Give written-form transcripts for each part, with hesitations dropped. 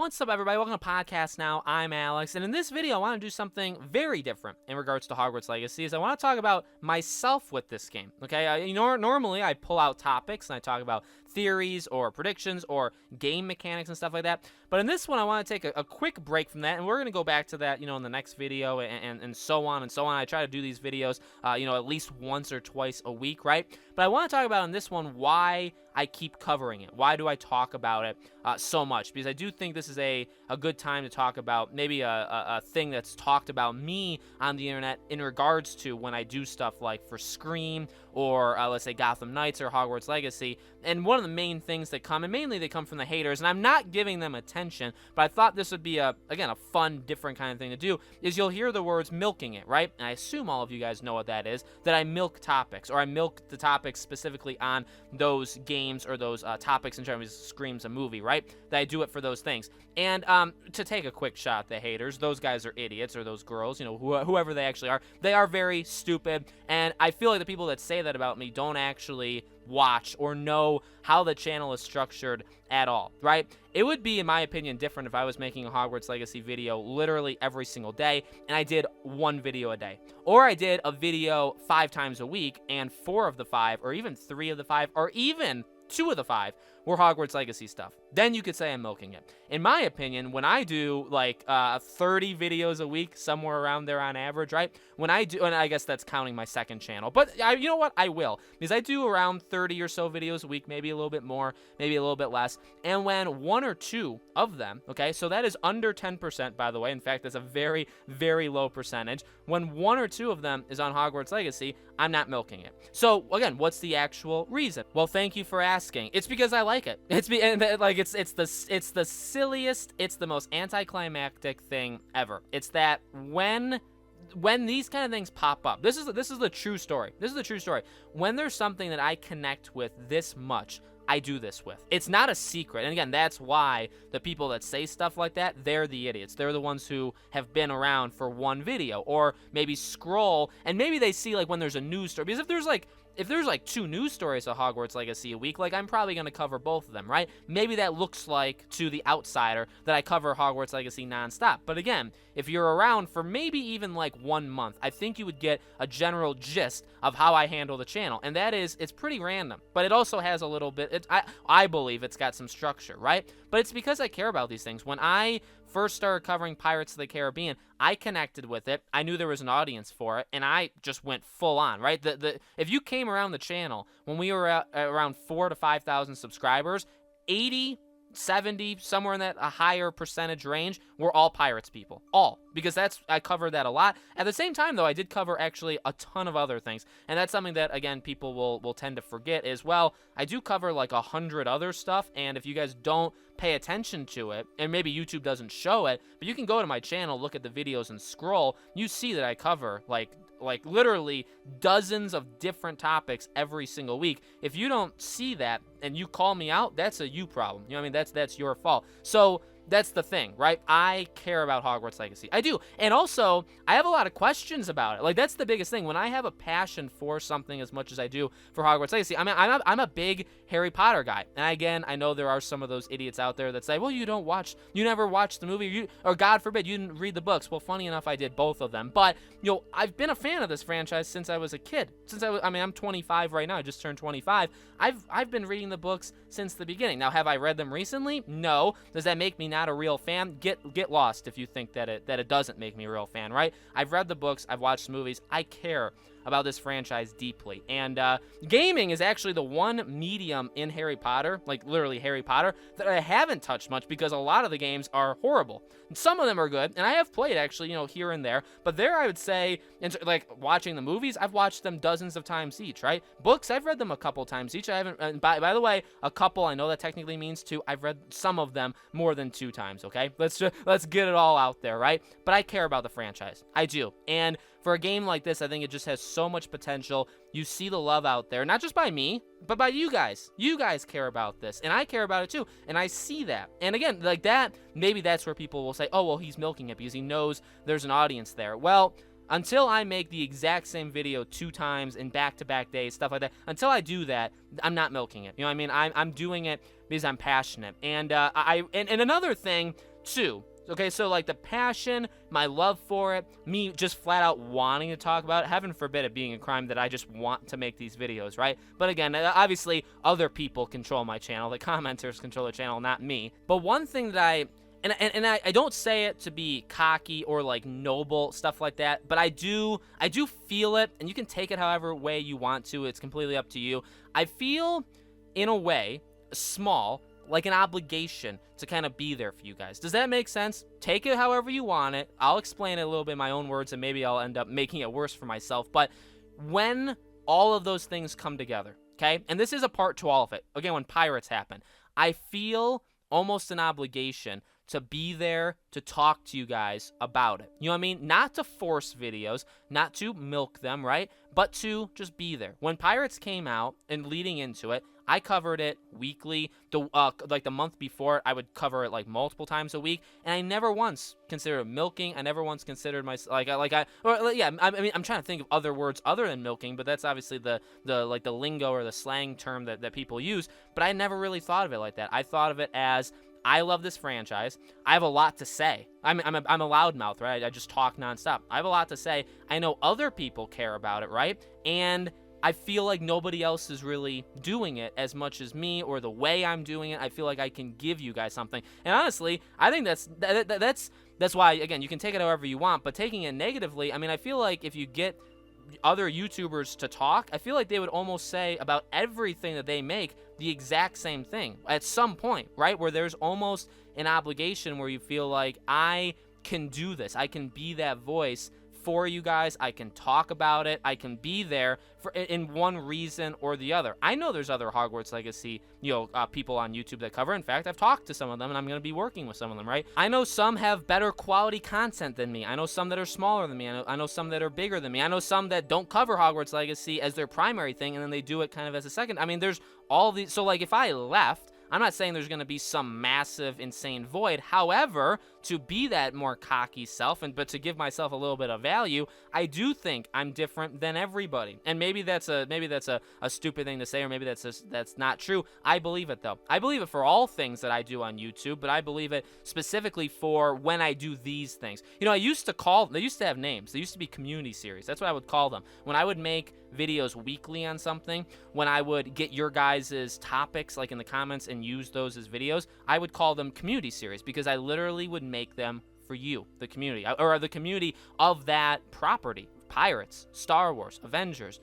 What's up, everybody? Welcome to Podcast Now. I'm Alex, and in this video, I want to do something very different in regards to Hogwarts Legacy. I want to talk about myself with this game, okay? Normally, I pull out topics, and I talk about theories or predictions or game mechanics and stuff like that. But in this one, I want to take a quick break from that, and we're going to go back to that, in the next video and so on and so on. I try to do these videos, at least once or twice a week, right? But I want to talk about in this one why I keep covering it. Why do I talk about it so much? Because I do think this is a good time to talk about maybe a thing that's talked about me on the internet in regards to when I do stuff like for Scream or let's say Gotham Knights or Hogwarts Legacy. And one of the main things that come, and mainly they come from the haters, and I'm not giving them attention, but I thought this would be, again, a fun, different kind of thing to do, is you'll hear the words milking it, right? And I assume all of you guys know what that is, that I milk topics, or I milk the topics specifically on those games or those topics in terms of Scream's a movie, right? That I do it for those things. And to take a quick shot at the haters, those guys are idiots, or those girls, whoever they actually are. They are very stupid, and I feel like the people that say that about me don't actually watch or know how the channel is structured at all, right? It would be, in my opinion, different if I was making a Hogwarts Legacy video literally every single day, and I did one video a day. Or I did a video 5 times a week, and 4 of the 5, or even 3 of the 5, or even 2 of the 5 were Hogwarts Legacy stuff. Then you could say I'm milking it. In my opinion, when I do like 30 videos a week, somewhere around there on average, right? When I do, and I guess that's counting my second channel, but you know what? I will, because I do around 30 or so videos a week, maybe a little bit more, maybe a little bit less. And when 1 or 2 of them, okay, so that is under 10%, by the way. In fact, that's a very, very low percentage. When 1 or 2 of them is on Hogwarts Legacy, I'm not milking it. So again, what's the actual reason? Well, thank you for asking. It's because I like it. It's the silliest, it's the most anticlimactic thing ever. It's that when these kind of things pop up, this is the true story. This is the true story. When there's something that I connect with this much, I do this with. It's not a secret. And again, that's why the people that say stuff like that, they're the idiots. They're the ones who have been around for one video, or maybe scroll, and maybe they see like when there's a news story. Because if there's like 2 news stories of Hogwarts Legacy a week, like I'm probably going to cover both of them, right? Maybe that looks like to the outsider that I cover Hogwarts Legacy nonstop. But again, if you're around for maybe even like 1 month, I think you would get a general gist of how I handle the channel. And that is, it's pretty random, but it also has a little bit, I believe it's got some structure, right? But it's because I care about these things. When I first started covering Pirates of the Caribbean, I connected with it. I knew there was an audience for it, and I just went full on, right? If you came around the channel when we were at around 4,000 to 5,000 subscribers, 80, 70, somewhere in that a higher percentage range, were all Pirates people. All. Because I covered that a lot. At the same time, though, I did cover actually a ton of other things. And that's something that, again, people will tend to forget as well. I do cover like 100 other stuff, and if you guys don't pay attention to it, and maybe YouTube doesn't show it, but you can go to my channel, look at the videos, and scroll, you see that I cover like literally dozens of different topics every single week. If you don't see that and you call me out, that's a you problem. You know what I mean? That's your fault. So that's the thing, right? I care about Hogwarts Legacy. I do. And also, I have a lot of questions about it. Like, that's the biggest thing. When I have a passion for something as much as I do for Hogwarts Legacy, I mean, I'm a big Harry Potter guy. And again, I know there are some of those idiots out there that say, well, you never watched the movie, or God forbid, you didn't read the books. Well, funny enough, I did both of them. But, I've been a fan of this franchise since I was a kid. I'm 25 right now. I just turned 25. I've been reading the books since the beginning. Now, have I read them recently? No. Does that make me not a real fan? Get lost if you think that it doesn't make me a real fan, right? I've read the books, I've watched the movies, I care about this franchise deeply. And gaming is actually the one medium in Harry Potter, like literally Harry Potter, that I haven't touched much because a lot of the games are horrible. And some of them are good, and I have played actually, here and there, but there I would say, like watching the movies, I've watched them dozens of times each, right? Books, I've read them a couple times each. I haven't, and by the way, a couple, I know that technically means 2. I've read some of them more than 2 times, okay? Let's get it all out there, right? But I care about the franchise. I do. And for a game like this, I think it just has so much potential. You see the love out there, not just by me, but by you guys. You guys care about this, and I care about it too, and I see that. And again, like that, maybe that's where people will say, oh, well, he's milking it because he knows there's an audience there. Well, until I make the exact same video 2 times in back-to-back days, stuff like that, until I do that, I'm not milking it. You know what I mean? I'm doing it because I'm passionate. And and another thing Two. Okay, so like the passion, my love for it, me just flat out wanting to talk about it, heaven forbid it being a crime that I just want to make these videos, right? But again, obviously other people control my channel, the commenters control the channel, not me. But one thing that I don't say it to be cocky or like noble, stuff like that, but I do feel it, and you can take it however way you want to, it's completely up to you. I feel, in a way, small, like an obligation to kind of be there for you guys. Does that make sense? Take it however you want it. I'll explain it a little bit in my own words, and maybe I'll end up making it worse for myself. But when all of those things come together, okay, and this is a part to all of it, again, when pirates happen, I feel almost an obligation to be there to talk to you guys about it. You know what I mean? Not to force videos, not to milk them, right? But to just be there. When Pirates came out and leading into it, I covered it weekly. Like the month before, I would cover it like multiple times a week, and I never once considered milking. I never once considered myself I mean, I'm trying to think of other words other than milking, but that's obviously the lingo or the slang term that people use. But I never really thought of it like that. I thought of it as, I love this franchise. I have a lot to say. I'm a loudmouth, right? I just talk nonstop. I have a lot to say. I know other people care about it, right? And I feel like nobody else is really doing it as much as me, or the way I'm doing it. I feel like I can give you guys something. And honestly, I think that's why, again, you can take it however you want, but taking it negatively, I mean, I feel like if you get other YouTubers to talk, I feel like they would almost say about everything that they make the exact same thing at some point, right? Where there's almost an obligation where you feel like, I can do this. I can be that voice for you guys. I can talk about it. I can be there for in one reason or the other. I know there's other Hogwarts Legacy, people on YouTube that cover. In fact, I've talked to some of them, and I'm going to be working with some of them, right? I know some have better quality content than me. I know some that are smaller than me. I know some that are bigger than me. I know some that don't cover Hogwarts Legacy as their primary thing, and then they do it kind of as a second. I mean, there's all these. So, like, if I left, I'm not saying there's going to be some massive, insane void. However, to be that more cocky self, but to give myself a little bit of value, I do think I'm different than everybody. And maybe that's a stupid thing to say, or maybe that's not true. I believe it, though. I believe it for all things that I do on YouTube, but I believe it specifically for when I do these things. They used to have names. They used to be community series. That's what I would call them. When I would make videos weekly on something, when I would get your guys' topics like in the comments and use those as videos, I would call them community series, because I literally would make them for you, the community, or the community of that property. Pirates, Star Wars, Avengers,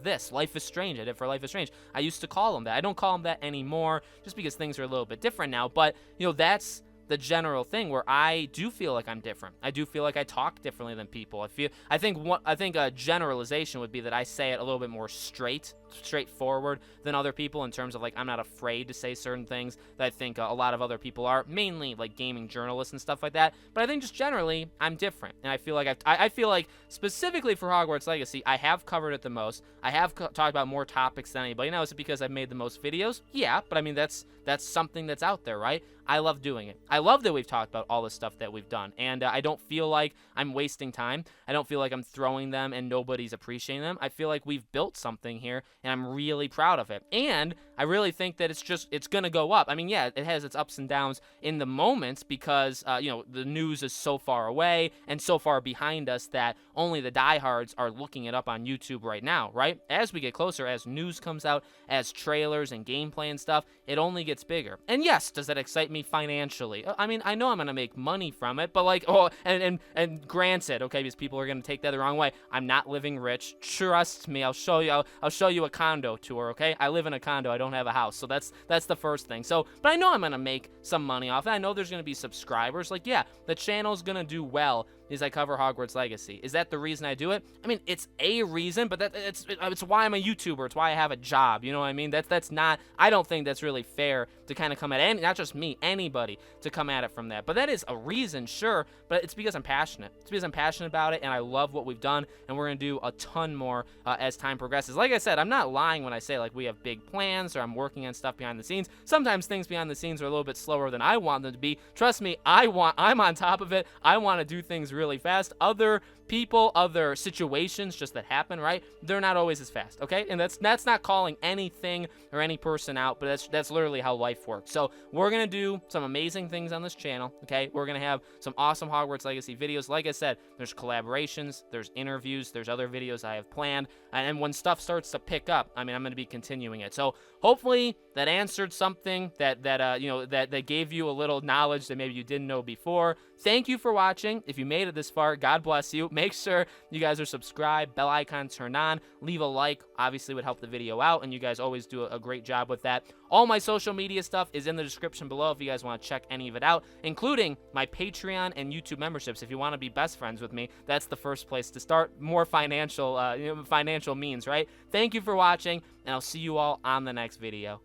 this, Life is Strange. I did for Life is Strange. I used to call them that. I don't call them that anymore, just because things are a little bit different now, but, that's the general thing where I do feel like I'm different. I do feel like I talk differently than people. I think a generalization would be that I say it a little bit more straightforward than other people, in terms of like, I'm not afraid to say certain things that I think a lot of other people are, mainly like gaming journalists and stuff like that. But I think just generally I'm different, and I feel like I feel like specifically for Hogwarts Legacy, I have covered it the most. I have talked about more topics than anybody. Now, is it because I've made the most videos? Yeah, but I mean, that's something that's out there, right? I love doing it. I love that we've talked about all the stuff that we've done, and I don't feel like I'm wasting time. I don't feel like I'm throwing them and nobody's appreciating them. I feel like we've built something here, and I'm really proud of it. And I really think that it's gonna go up. I mean, yeah, it has its ups and downs in the moments, because the news is so far away and so far behind us that only the diehards are looking it up on YouTube right now, right? As we get closer, as news comes out, as trailers and gameplay and stuff, it only gets bigger. And yes, does that excite me financially? I mean, I know I'm gonna make money from it, but like, and granted, okay, because people are gonna take that the wrong way, I'm not living rich. Trust me, I'll show you a condo tour, okay? I live in a condo, I don't have a house, so that's the first thing. So, but I know I'm gonna make some money off it. I know there's gonna be subscribers. Like, yeah, the channel's gonna do well as I cover Hogwarts Legacy. Is that the reason I do it? I mean, it's a reason, but it's why I'm a YouTuber. It's why I have a job. You know what I mean? That's not. I don't think that's really fair to kind of come at not just me, anybody to come at it from that. But that is a reason, sure. But it's because I'm passionate. It's because I'm passionate about it, and I love what we've done, and we're gonna do a ton more as time progresses. Like I said, I'm not lying when I say like we have big plans or I'm working on stuff behind the scenes. Sometimes things behind the scenes are a little bit slower than I want them to be. Trust me, I'm on top of it. I want to do things really fast. Other people, other situations just that happen, right? They're not always as fast, okay? And that's not calling anything or any person out, but that's literally how life works. So we're gonna do some amazing things on this channel, okay? We're gonna have some awesome Hogwarts Legacy videos. Like I said, there's collaborations, there's interviews, there's other videos I have planned, and when stuff starts to pick up, I mean, I'm gonna be continuing it. So hopefully that answered something that gave you a little knowledge that maybe you didn't know before. Thank you for watching. If you made it this far, God bless you. Make sure you guys are subscribed, bell icon turned on, leave a like, obviously would help the video out, and you guys always do a great job with that. All my social media stuff is in the description below if you guys want to check any of it out, including my Patreon and YouTube memberships. If you want to be best friends with me, that's the first place to start. More financial means, right? Thank you for watching, and I'll see you all on the next video.